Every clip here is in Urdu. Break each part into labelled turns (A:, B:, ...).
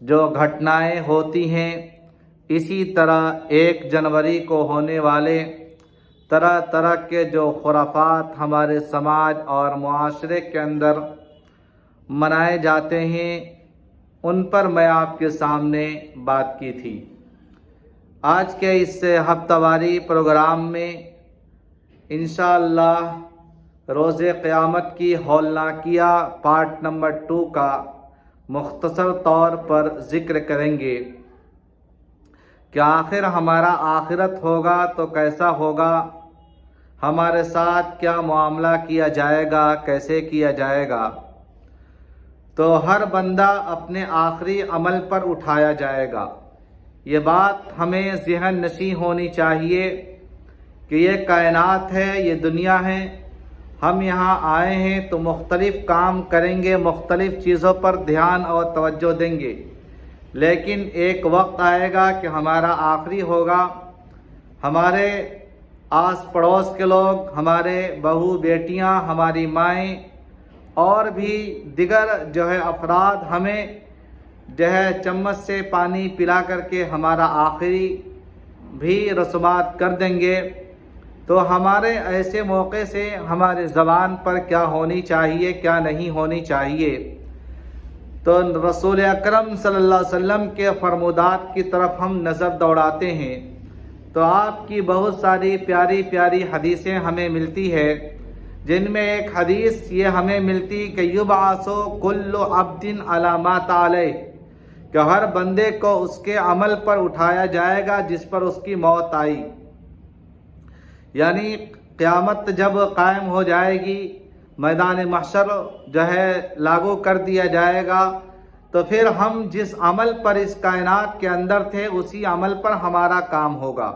A: جو گھٹنائیں ہوتی ہیں، اسی طرح 1 جنوری کو ہونے والے طرح طرح کے جو خرافات ہمارے سماج اور معاشرے کے اندر منائے جاتے ہیں، ان پر میں آپ کے سامنے بات کی تھی۔ آج کے اس ہفتہ واری پروگرام میں انشاءاللہ روز قیامت کی ہولناکیہ پارٹ نمبر 2 کا مختصر طور پر ذکر کریں گے کہ آخر ہمارا آخرت ہوگا تو کیسا ہوگا، ہمارے ساتھ کیا معاملہ کیا جائے گا، کیسے کیا جائے گا۔ تو ہر بندہ اپنے آخری عمل پر اٹھایا جائے گا۔ یہ بات ہمیں ذہن نشین ہونی چاہیے کہ یہ کائنات ہے، یہ دنیا ہے، ہم یہاں آئے ہیں تو مختلف کام کریں گے، مختلف چیزوں پر دھیان اور توجہ دیں گے، لیکن ایک وقت آئے گا کہ ہمارا آخری ہوگا۔ ہمارے آس پڑوس کے لوگ، ہمارے بہو بیٹیاں، ہماری مائیں اور بھی دیگر افراد ہمیں چمچ سے پانی پلا کر کے ہمارا آخری بھی رسومات کر دیں گے۔ تو ہمارے ایسے موقع سے ہمارے زبان پر کیا ہونی چاہیے، کیا نہیں ہونی چاہیے، تو رسول اکرم صلی اللہ علیہ وسلم کے فرمودات کی طرف ہم نظر دوڑاتے ہیں تو آپ کی بہت ساری پیاری پیاری حدیثیں ہمیں ملتی ہے، جن میں ایک حدیث یہ ہمیں ملتی کہ یبعث کل عبد علی ما علیہ، کہ ہر بندے کو اس کے عمل پر اٹھایا جائے گا جس پر اس کی موت آئی۔ یعنی قیامت جب قائم ہو جائے گی، میدان محشر لاگو کر دیا جائے گا، تو پھر ہم جس عمل پر اس کائنات کے اندر تھے اسی عمل پر ہمارا کام ہوگا۔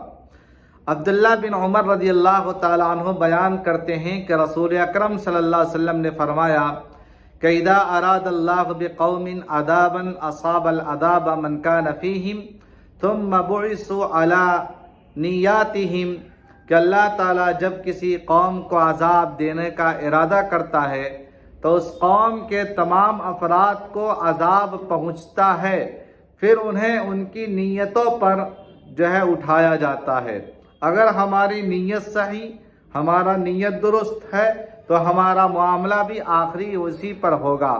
A: عبداللہ بن عمر رضی اللہ تعالیٰ عنہ بیان کرتے ہیں کہ رسول اکرم صلی اللہ علیہ وسلم نے فرمایا کہ اذا اراد اللہ بقوم عذابا اصاب العذاب من کان فیہم ثم بعثوا علی نیاتہم، کہ اللہ تعالیٰ جب کسی قوم کو عذاب دینے کا ارادہ کرتا ہے تو اس قوم کے تمام افراد کو عذاب پہنچتا ہے، پھر انہیں ان کی نیتوں پر اٹھایا جاتا ہے۔ اگر ہماری نیت صحیح، ہمارا نیت درست ہے تو ہمارا معاملہ بھی آخری اسی پر ہوگا۔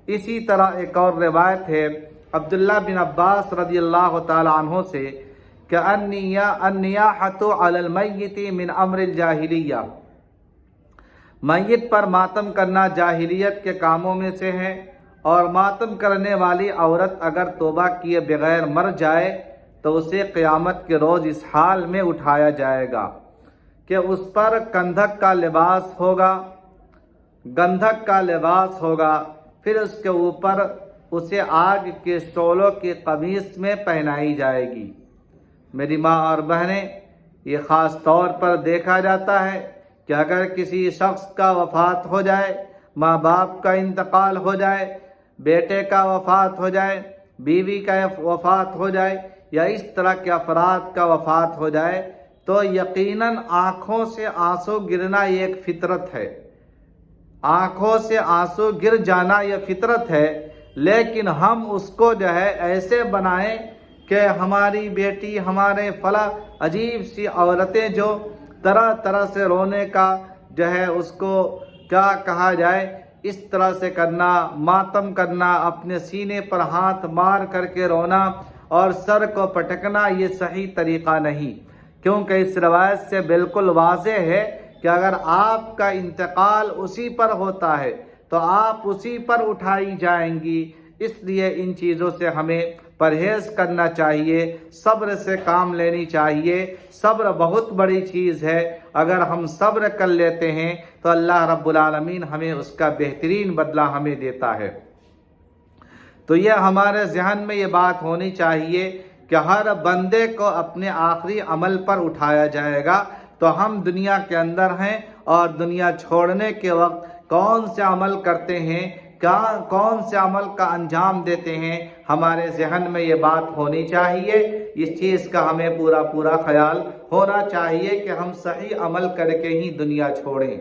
A: اسی طرح ایک اور روایت ہے عبداللہ بن عباس رضی اللہ تعالی عنہ سے کہ النیاحۃ علی المیت من امر الجاہلیہ، میت پر ماتم کرنا جاہلیت کے کاموں میں سے ہے، اور ماتم کرنے والی عورت اگر توبہ کیے بغیر مر جائے تو اسے قیامت کے روز اس حال میں اٹھایا جائے گا کہ اس پر گندھک کا لباس ہوگا، پھر اس کے اوپر اسے آگ کے شعلوں کی قمیص میں پہنائی جائے گی۔ میری ماں اور بہنیں، یہ خاص طور پر دیکھا جاتا ہے کہ اگر کسی شخص کا وفات ہو جائے، ماں باپ کا انتقال ہو جائے، بیٹے کا وفات ہو جائے، بیوی کا وفات ہو جائے، یا اس طرح کے افراد کا وفات ہو جائے، تو یقیناً آنکھوں سے آنسو گرنا یہ ایک فطرت ہے، آنکھوں سے آنسو گر جانا یہ فطرت ہے، لیکن ہم اس کو ایسے بنائیں کہ ہماری بیٹی، ہمارے فلاں عجیب سی عورتیں جو طرح طرح سے رونے کا اس کو کیا کہا جائے، اس طرح سے کرنا، ماتم کرنا، اپنے سینے پر ہاتھ مار کر کے رونا اور سر کو پٹکنا، یہ صحیح طریقہ نہیں، کیونکہ اس روایت سے بالکل واضح ہے کہ اگر آپ کا انتقال اسی پر ہوتا ہے تو آپ اسی پر اٹھائی جائیں گی۔ اس لیے ان چیزوں سے ہمیں پرہیز کرنا چاہیے، صبر سے کام لینی چاہیے۔ صبر بہت بڑی چیز ہے، اگر ہم صبر کر لیتے ہیں تو اللہ رب العالمین ہمیں اس کا بہترین بدلہ ہمیں دیتا ہے۔ تو یہ ہمارے ذہن میں یہ بات ہونی چاہیے کہ ہر بندے کو اپنے آخری عمل پر اٹھایا جائے گا۔ تو ہم دنیا کے اندر ہیں اور دنیا چھوڑنے کے وقت کون سے عمل کرتے ہیں، کون سے عمل کا انجام دیتے ہیں، ہمارے ذہن میں یہ بات ہونی چاہیے۔ اس چیز کا ہمیں پورا خیال ہونا چاہیے کہ ہم صحیح عمل کر کے ہی دنیا چھوڑیں۔